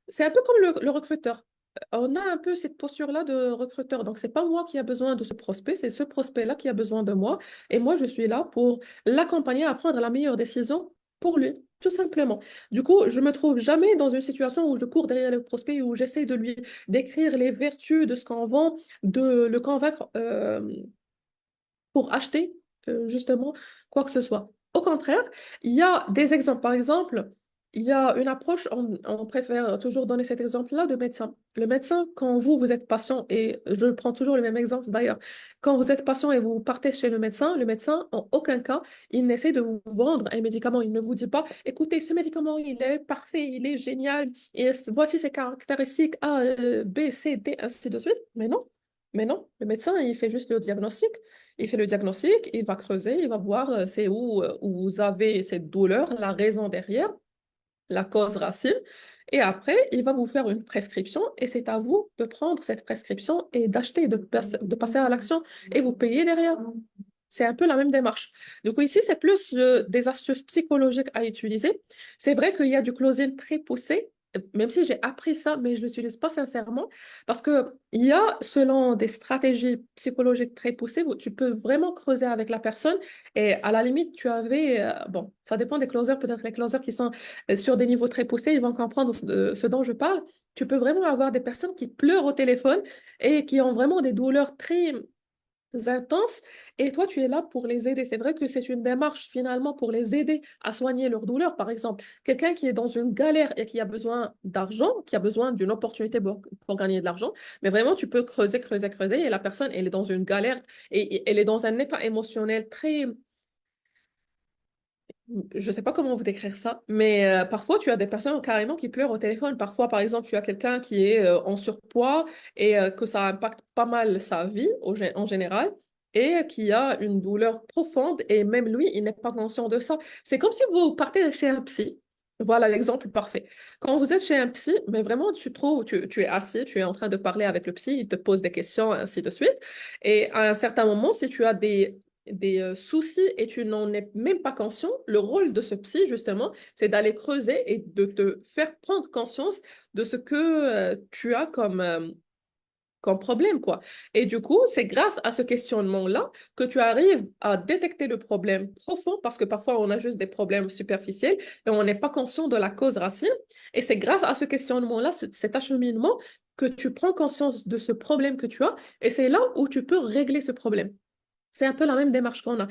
C'est un peu comme le recruteur. On a un peu cette posture-là de recruteur. Donc, c'est pas moi qui a besoin de ce prospect, c'est ce prospect-là qui a besoin de moi. Et moi, je suis là pour l'accompagner à prendre la meilleure décision pour lui, tout simplement. Du coup, je me trouve jamais dans une situation où je cours derrière le prospect, où j'essaie de lui décrire les vertus de ce qu'on vend, de le convaincre pour acheter justement quoi que ce soit. Au contraire, il y a des exemples. Par exemple, il y a une approche, on préfère toujours donner cet exemple-là de médecin. Le médecin, quand vous êtes patient, et je prends toujours le même exemple d'ailleurs, quand vous êtes patient et vous partez chez le médecin, en aucun cas, il n'essaie de vous vendre un médicament. Il ne vous dit pas, écoutez, ce médicament, il est parfait, il est génial, et voici ses caractéristiques A, B, C, D, ainsi de suite. Mais non. Mais non, le médecin, il fait juste le diagnostic. Il fait le diagnostic, il va creuser, il va voir c'est où vous avez cette douleur, la raison derrière, la cause racine. Et après, il va vous faire une prescription et c'est à vous de prendre cette prescription et d'acheter, de passer à l'action et vous payez derrière. C'est un peu la même démarche. Du coup, ici, c'est plus des astuces psychologiques à utiliser. C'est vrai qu'il y a du closing très poussé, même si j'ai appris ça, mais je ne l'utilise pas sincèrement, parce que il y a, selon des stratégies psychologiques très poussées, où tu peux vraiment creuser avec la personne et à la limite, tu avais, bon, ça dépend des closers, peut-être les closers qui sont sur des niveaux très poussés, ils vont comprendre de ce dont je parle. Tu peux vraiment avoir des personnes qui pleurent au téléphone et qui ont vraiment des douleurs très intenses et toi tu es là pour les aider. C'est vrai que c'est une démarche finalement pour les aider à soigner leur douleur. Par exemple, quelqu'un qui est dans une galère et qui a besoin d'argent, qui a besoin d'une opportunité pour gagner de l'argent, mais vraiment tu peux creuser, creuser, creuser et la personne elle est dans une galère et elle est dans un état émotionnel très je sais pas comment vous décrire ça, mais parfois tu as des personnes carrément qui pleurent au téléphone. Parfois, par exemple, tu as quelqu'un qui est en surpoids et que ça impacte pas mal sa vie en général et qui a une douleur profonde et même lui, il n'est pas conscient de ça. C'est comme si vous partez chez un psy. Voilà l'exemple parfait. Quand vous êtes chez un psy, mais vraiment, tu es assis, tu es en train de parler avec le psy, il te pose des questions, ainsi de suite. Et à un certain moment, si tu as des soucis et tu n'en es même pas conscient, le rôle de ce psy, justement, c'est d'aller creuser et de te faire prendre conscience de ce que tu as comme problème, quoi. Et du coup, c'est grâce à ce questionnement-là que tu arrives à détecter le problème profond, parce que parfois, on a juste des problèmes superficiels et on n'est pas conscient de la cause racine. Et c'est grâce à ce questionnement-là, cet acheminement, que tu prends conscience de ce problème que tu as, et c'est là où tu peux régler ce problème. C'est un peu la même démarche qu'on a.